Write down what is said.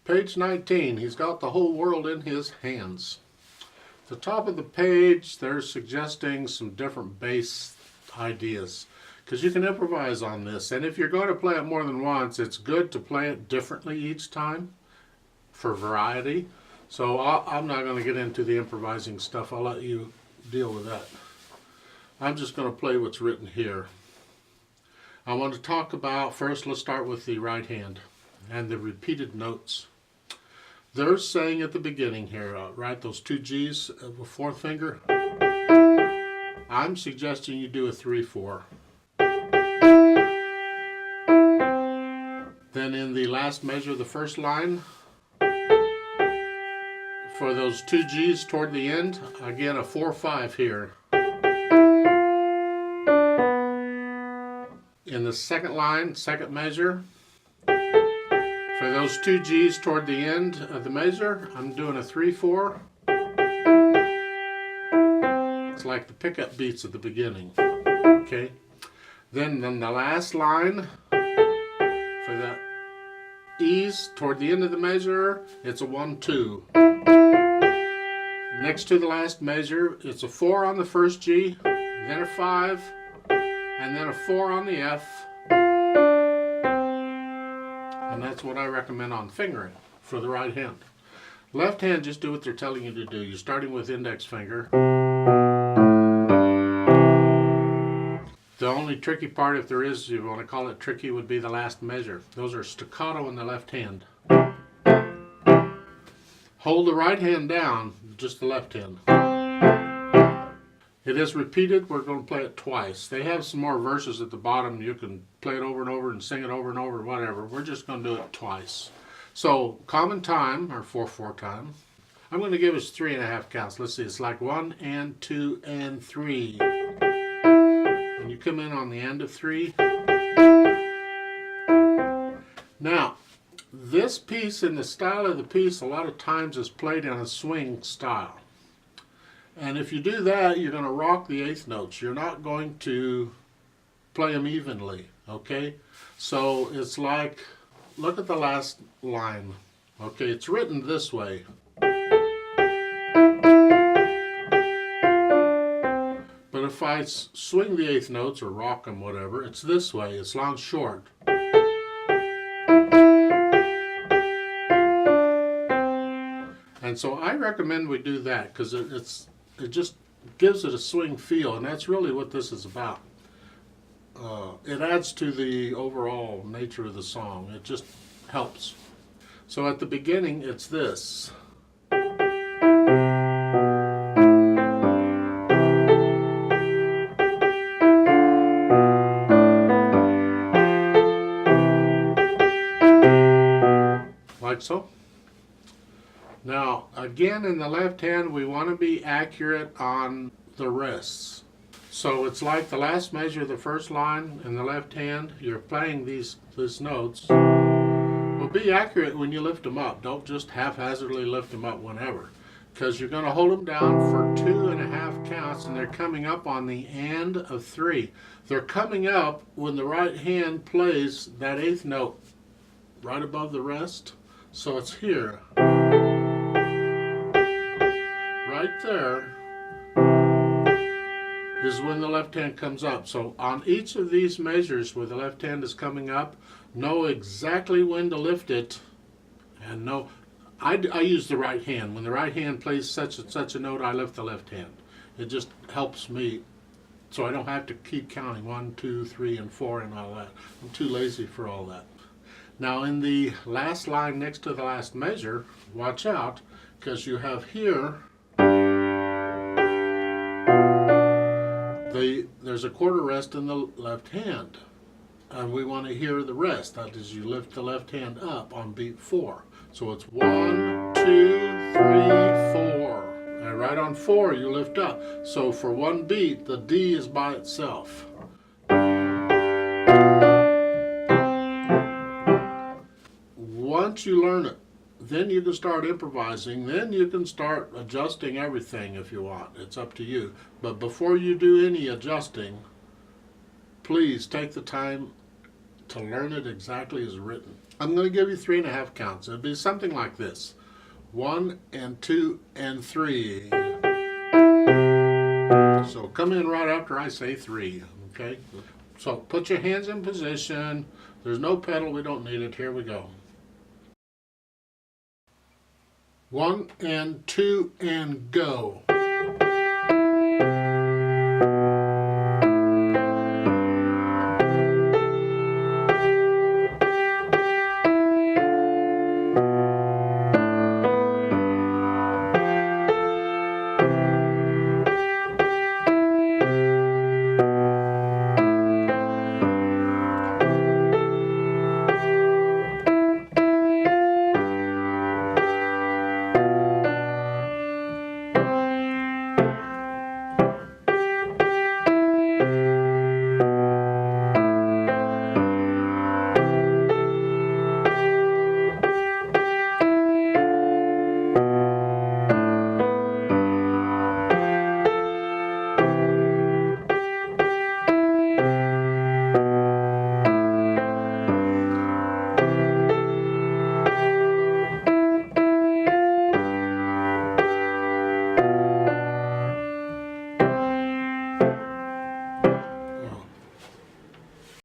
Page 19, he's got the whole world in his hands. At the top of the page, they're suggesting some different bass ideas, because you can improvise on this. And if you're going to play it more than once, it's good to play it differently each time for variety. So I'm not going to get into the improvising stuff. I'll let you deal with that. I'm just going to play what's written here. I want to talk about, first let's start with the right hand and the repeated notes. They're saying at the beginning here, right, those two G's of a fourth finger. I'm suggesting you do a 3-4. Then in the last measure, the first line, for those two G's toward the end, again a 4-5 here. In the second line, second measure, for those two G's toward the end of the measure, I'm doing a 3-4. It's like the pickup beats at the beginning. Okay. Then the last line, for the E's toward the end of the measure, it's a 1-2. Next to the last measure, it's a 4 on the first G, then a 5, and then a 4 on the F. And that's what I recommend on fingering for the right hand. Left hand, just do what they're telling you to do. You're starting with index finger. The only tricky part, if there is, you want to call it tricky, would be the last measure. Those are staccato in the left hand. Hold the right hand down, just the left hand. It is repeated. We're going to play it twice. They have some more verses at the bottom. You can play it over and over and sing it over and over, whatever. We're just going to do it twice. So common time, or 4/4 time, I'm going to give us 3.5 counts. Let's see, it's like 1 and 2 and 3. And you come in on the end of 3. Now, this piece and the style of the piece a lot of times is played in a swing style. And if you do that, you're going to rock the eighth notes. You're not going to play them evenly, okay? So it's like, look at the last line. Okay, it's written this way. But if I swing the eighth notes or rock them, whatever, it's this way. It's long, short. And so I recommend we do that because it just gives it a swing feel, and that's really what this is about. It adds to the overall nature of the song. It just helps. So at the beginning, it's this. Like so. Now, again, in the left hand, we want to be accurate on the rests. So it's like the last measure of the first line in the left hand. You're playing these notes. Well, be accurate when you lift them up. Don't just haphazardly lift them up whenever, because you're going to hold them down for 2.5 counts, and they're coming up on the end of 3. They're coming up when the right hand plays that eighth note right above the rest. So it's here. Right there is when the left hand comes up. So on each of these measures where the left hand is coming up, know exactly when to lift it, and know. I use the right hand. When the right hand plays such and such a note, I lift the left hand. It just helps me, so I don't have to keep counting 1, 2, 3, and 4 and all that. I'm too lazy for all that. Now in the last line next to the last measure, watch out, because you have here, there's a quarter rest in the left hand, and we want to hear the rest. That is, you lift the left hand up on beat 4. So it's 1, 2, 3, 4. And right on 4 you lift up. So for one beat, the D is by itself. Once you learn it, then you can start improvising. Then you can start adjusting everything if you want. It's up to you. But before you do any adjusting, please take the time to learn it exactly as written. I'm going to give you 3.5 counts. It'll be something like this: 1 and 2 and 3. So come in right after I say 3, okay? So put your hands in position. There's no pedal, we don't need it. Here we go. 1 and 2 and go.